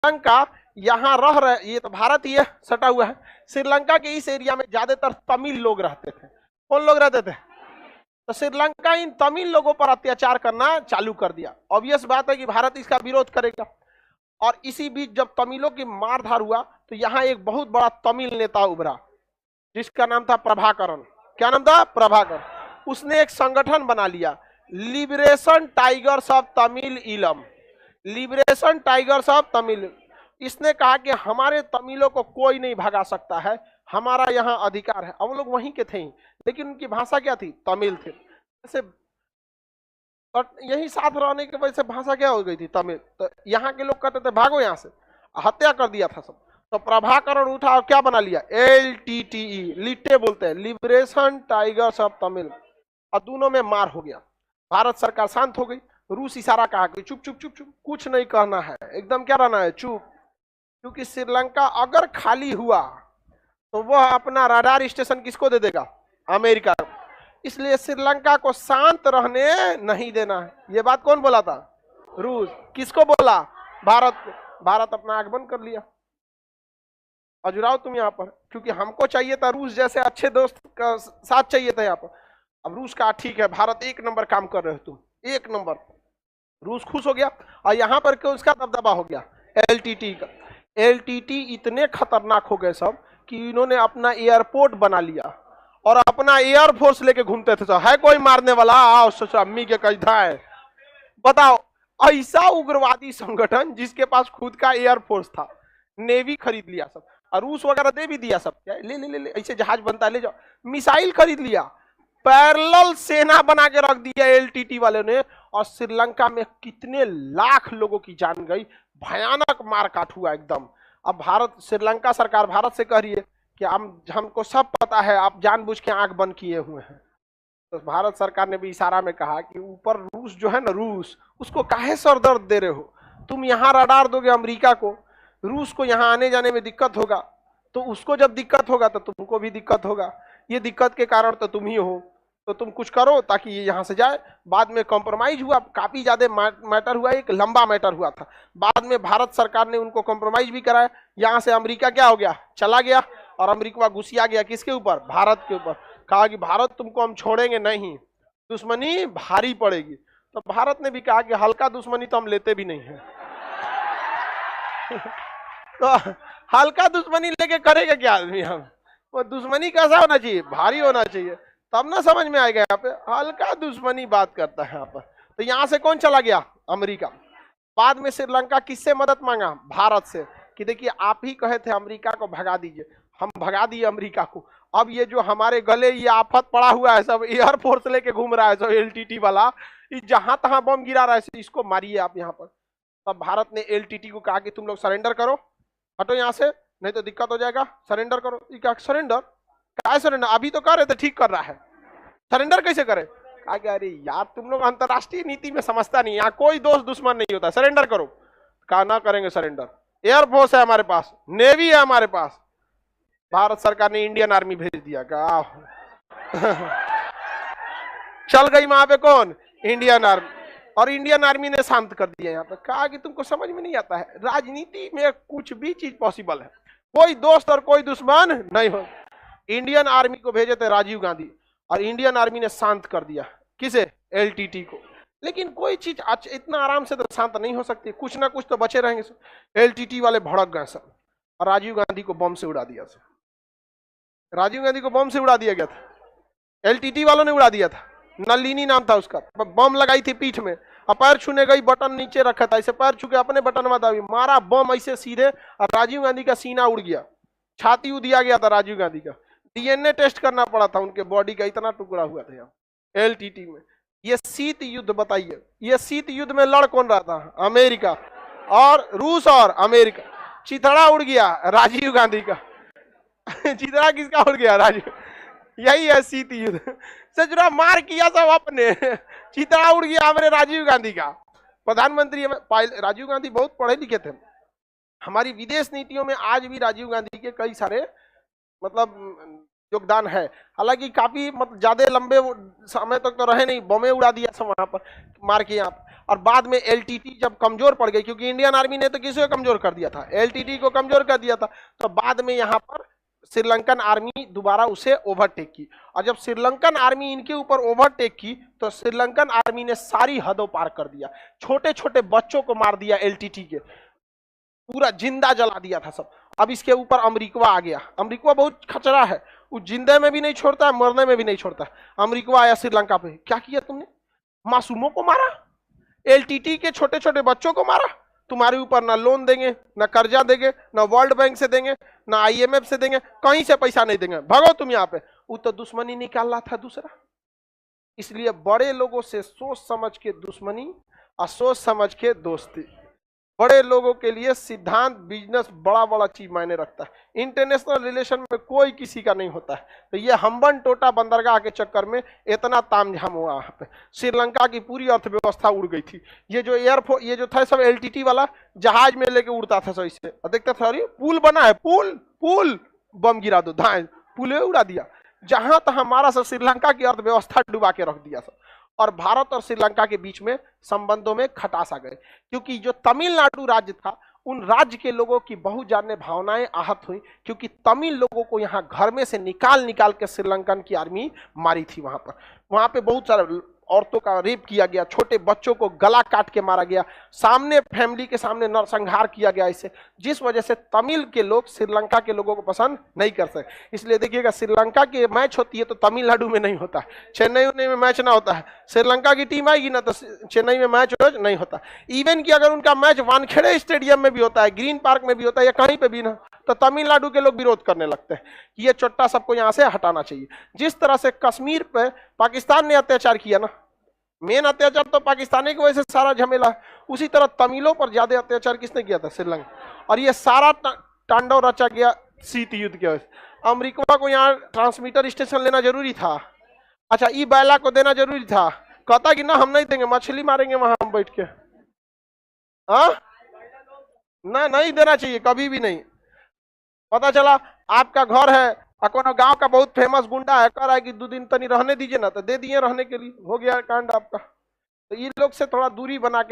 श्रीलंका यहाँ रह रहे, ये तो भारत ही है, सटा हुआ है। श्रीलंका के इस एरिया में ज्यादातर तमिल लोग रहते थे। कौन लोग रहते थे? तो श्रीलंका इन तमिल लोगों पर अत्याचार करना चालू कर दिया। ऑब्वियस बात है कि भारत इसका विरोध करेगा। और इसी बीच जब तमिलों की मारधार हुआ तो यहाँ एक बहुत बड़ा तमिल नेता उभरा जिसका नाम था प्रभाकरन। क्या नाम था? प्रभाकरन। उसने एक संगठन बना लिया, लिबरेशन टाइगर्स ऑफ तमिल इलम, लिबरेशन टाइगर्स ऑफ तमिल। इसने कहा कि हमारे तमिलों को कोई नहीं भगा सकता है, हमारा यहाँ अधिकार है। अब वो लोग वहीं के थे ही, लेकिन उनकी भाषा क्या थी? तमिल थे। जैसे यही साथ रहने की वजह से भाषा क्या हो गई थी? तमिल। तो यहाँ के लोग कहते थे भागो यहाँ से, हत्या कर दिया था सब। तो प्रभाकरण उठा और क्या बना लिया? LTTE, लिट्टे बोलते हैं, लिबरेशन टाइगर्स ऑफ तमिल। और दोनों में मार हो गया। भारत सरकार शांत हो गई। रूस इशारा कहा कि चुप चुप चुप चुप, कुछ नहीं कहना है, एकदम क्या रहना है? चुप। क्योंकि श्रीलंका अगर खाली हुआ तो वह अपना रडार स्टेशन किसको दे देगा? अमेरिका को। इसलिए श्रीलंका को शांत रहने नहीं देना है। ये बात कौन बोला था? रूस। किसको बोला? भारत को। भारत अपना आंख बंद कर लिया। अजुराओ तुम यहाँ पर, क्योंकि हमको चाहिए था रूस जैसे अच्छे दोस्त का साथ चाहिए था यहाँ पर। अब रूस का ठीक है, भारत एक नंबर काम कर रहे हो तुम, एक नंबर। रूस खुश हो गया। और यहाँ पर क्यों उसका दबदबा हो गया? LTT का। LTT इतने खतरनाक हो गए सब कि इन्होंने अपना एयरपोर्ट बना लिया और अपना एयरफोर्स लेके घूमते थे। है कोई मारने वाला? आओ सोचा अम्मी के कैदा है। बताओ, ऐसा उग्रवादी संगठन जिसके पास खुद का एयरफोर्स था, नेवी खरीद लिया सब, और रूस वगैरह दे भी दिया सब। क्या ले ले ले ले, ऐसे जहाज बनता है ले जाओ। मिसाइल खरीद लिया, पैरेलल सेना बना के रख दिया LTT वाले ने। और श्रीलंका में कितने लाख लोगों की जान गई, भयानक मारकाट हुआ एकदम। अब भारत, श्रीलंका सरकार भारत से कह रही है कि हमको सब पता है, आप जानबूझ के आंख बंद किए हुए हैं। तो भारत सरकार ने भी इशारा में कहा कि ऊपर रूस जो है ना, रूस, उसको काहे सरदर्द दे रहे हो? तुम यहाँ रडार दोगे अमेरिका को, रूस को यहाँ आने जाने में दिक्कत होगा, तो उसको जब दिक्कत होगा तो तुमको भी दिक्कत होगा। ये दिक्कत के कारण तो तुम ही हो, तो तुम कुछ करो ताकि ये यहाँ से जाए। बाद में कॉम्प्रोमाइज हुआ, काफी ज्यादा मैटर हुआ, एक लंबा मैटर हुआ था। बाद में भारत सरकार ने उनको कॉम्प्रोमाइज भी कराया। यहाँ से अमेरिका क्या हो गया? चला गया। और अमेरिका घुसिया गया किसके ऊपर? भारत के ऊपर। कहा कि भारत तुमको हम छोड़ेंगे नहीं, दुश्मनी भारी पड़ेगी। तो भारत ने भी कहा कि हल्का दुश्मनी तो हम लेते भी नहीं है। तो हल्का दुश्मनी लेके करेगा क्या आदमी? हम वो दुश्मनी कैसा होना चाहिए? भारी होना चाहिए, तब ना समझ में आएगा। यहाँ पे हल्का दुश्मनी बात करता है यहाँ पर। तो यहाँ से कौन चला गया? अमेरिका। बाद में श्रीलंका किससे मदद मांगा? भारत से, कि देखिए आप ही कहे थे अमेरिका को भगा दीजिए, हम भगा दिए अमेरिका को। अब ये जो हमारे गले ये आफत पड़ा हुआ है, सब एयरफोर्स लेके घूम रहा है, सब LTT वाला, जहां तहां बम गिरा रहा है, इसको मारिए आप यहाँ पर। तब भारत ने LTT को कहा कि तुम लोग सरेंडर करो, हटो यहाँ से, नहीं तो दिक्कत हो जाएगा, सरेंडर करो। क्या सरेंडर? क्या सरेंडर? अभी तो कर रहे थे, ठीक कर रहा है, सरेंडर कैसे करे? कहा कि अरे यार तुम लोग अंतरराष्ट्रीय नीति में समझता नहीं, यहाँ कोई दोस्त दुश्मन नहीं होता, सरेंडर करो। कहा ना करेंगे सरेंडर, एयरफोर्स है हमारे पास, नेवी है हमारे पास। भारत सरकार ने इंडियन आर्मी भेज दिया। कहा चल गई वहां पे कौन? Indian army. और इंडियन आर्मी ने शांत कर दिया यहाँ पे। कहा कि तुमको समझ में नहीं आता है, राजनीति में कुछ भी चीज पॉसिबल है, कोई दोस्त और कोई दुश्मन नहीं हो। इंडियन आर्मी को भेजे थे राजीव गांधी, और इंडियन आर्मी ने शांत कर दिया। किसे? LTT को। लेकिन कोई चीज इतना आराम से तो शांत नहीं हो सकती, कुछ ना कुछ तो बचे रहेंगे। LTT वाले भड़क गए सब, और राजीव गांधी को बम से उड़ा दिया। राजीव गांधी को बम से उड़ा दिया गया था, LTT वालों ने उड़ा दिया था। नलिनी नाम था उसका, बम लगाई थी पीठ में, और पैर छूने गई, बटन नीचे रखा था, ऐसे पैर छू के अपने बटन में दाबी, मारा बम ऐसे सीधे, और राजीव गांधी का सीना उड़ गया, छाती दिया गया था राजीव गांधी का। DNA टेस्ट करना पड़ा था उनके बॉडी का, इतना टुकड़ा हुआ था यहाँ LTT में। ये शीत युद्ध, बताइए ये शीत युद्ध में लड़ कौन रहा था? अमेरिका और रूस और अमेरिका। चिथड़ा उड़ गया राजीव गांधी का। चिथड़ा किसका उड़ गया? राजीव। यही है शीत युद्ध। सचुरा मार किया सब अपने, चिथड़ा उड़ गया हमारे राजीव गांधी का। प्रधानमंत्री राजीव गांधी बहुत पढ़े लिखे थे। हमारी विदेश नीतियों में आज भी राजीव गांधी के कई सारे मतलब योगदान है। हालांकि काफी मतलब ज्यादा लंबे समय तक तो रहे नहीं, बमे उड़ा दिया सब वहां पर मार के यहाँ। और बाद में एलटीटी जब कमजोर पड़ गई, क्योंकि इंडियन आर्मी ने तो किसी को कमजोर कर दिया था, एलटीटी को कमजोर कर दिया था, तो बाद में यहाँ पर श्रीलंकन आर्मी दोबारा उसे ओवरटेक की। और जब श्रीलंकन आर्मी इनके ऊपर ओवरटेक की तो श्रीलंकन आर्मी ने सारी हदों पार कर दिया, छोटे छोटे बच्चों को मार दिया, एलटीटी के पूरा जिंदा जला दिया था सब। अब इसके ऊपर अमेरिका आ गया। अमेरिका बहुत खचरा है, वो जिंदे में भी नहीं छोड़ता, मरने में भी नहीं छोड़ता। अमेरिका आया श्रीलंका पे, क्या किया तुमने? मासूमों को मारा, एलटीटी के छोटे छोटे बच्चों को मारा। तुम्हारे ऊपर ना लोन देंगे, ना कर्जा देंगे, ना वर्ल्ड बैंक से देंगे, ना आईएमएफ से देंगे, कहीं से पैसा नहीं देंगे, भागो तुम यहाँ पे। वो तो दुश्मनी निकाल रहा था दूसरा। इसलिए बड़े लोगों से सोच समझ के दुश्मनी और सोच समझ के दोस्ती। बड़े लोगों के लिए सिद्धांत, बिजनेस बड़ा बड़ा चीज मायने रखता है। इंटरनेशनल रिलेशन में कोई किसी का नहीं होता है। तो ये हम्बन टोटा बंदरगाह के चक्कर में इतना तामझाम हुआ यहाँ पे, श्रीलंका की पूरी अर्थव्यवस्था उड़ गई थी। ये जो एयरफोर्स, ये जो था सब एलटीटी वाला जहाज में लेके उड़ता था, सही से देखते थे, अरे पुल बना है, पुल पुल बम गिरा दो, धाए पुल उड़ा दिया। जहां तहां हमारा सब श्रीलंका की अर्थव्यवस्था डुबा के रख दिया सब। और भारत और श्रीलंका के बीच में संबंधों में खटास आ गए, क्योंकि जो तमिलनाडु राज्य था, उन राज्य के लोगों की बहुत जानने भावनाएं आहत हुई, क्योंकि तमिल लोगों को यहाँ घर में से निकाल निकाल के श्रीलंकन की आर्मी मारी थी। वहां पे बहुत सारे औरतों का रेप किया गया, छोटे बच्चों को गला काट के मारा गया, सामने फैमिली के सामने नरसंहार किया गया इससे, जिस वजह से तमिल के लोग श्रीलंका के लोगों को पसंद नहीं कर सके। इसलिए देखिएगा, श्रीलंका की मैच होती है तो तमिलनाडु में नहीं होता, चेन्नई में मैच ना होता है। श्रीलंका की टीम आएगी ना तो चेन्नई में मैच नहीं होता। इवन कि अगर उनका मैच वानखेड़े स्टेडियम में भी होता है, ग्रीन पार्क में भी होता है, या कहीं पे भी ना, तो तमिलनाडु के लोग विरोध करने लगते हैं कि ये चोट्टा सबको यहाँ से हटाना चाहिए। जिस तरह से कश्मीर पे पाकिस्तान ने अत्याचार किया ना, मेन अत्याचार तो पाकिस्तानी की वजह से सारा झमेला, उसी तरह तमिलों पर ज्यादा अत्याचार किसने किया था? श्रीलंका। और ये सारा तांडव रचा गया शीत युद्ध की वजह से। अमेरिका को यहाँ ट्रांसमीटर स्टेशन लेना जरूरी था, अच्छा ई बैला को देना जरूरी था, कहता कि ना हम नहीं देंगे, मछली मारेंगे वहां हम बैठ के। हाँ ना, नहीं देना चाहिए, कभी भी नहीं। पता चला आपका घर है, कोनो गांव का बहुत फेमस गुंडा है, कह रहा है कि 2 दिन तनी रहने दीजिए ना, तो दे दिए रहने के लिए, हो गया कांड आपका। तो ये लोग से थोड़ा दूरी बना के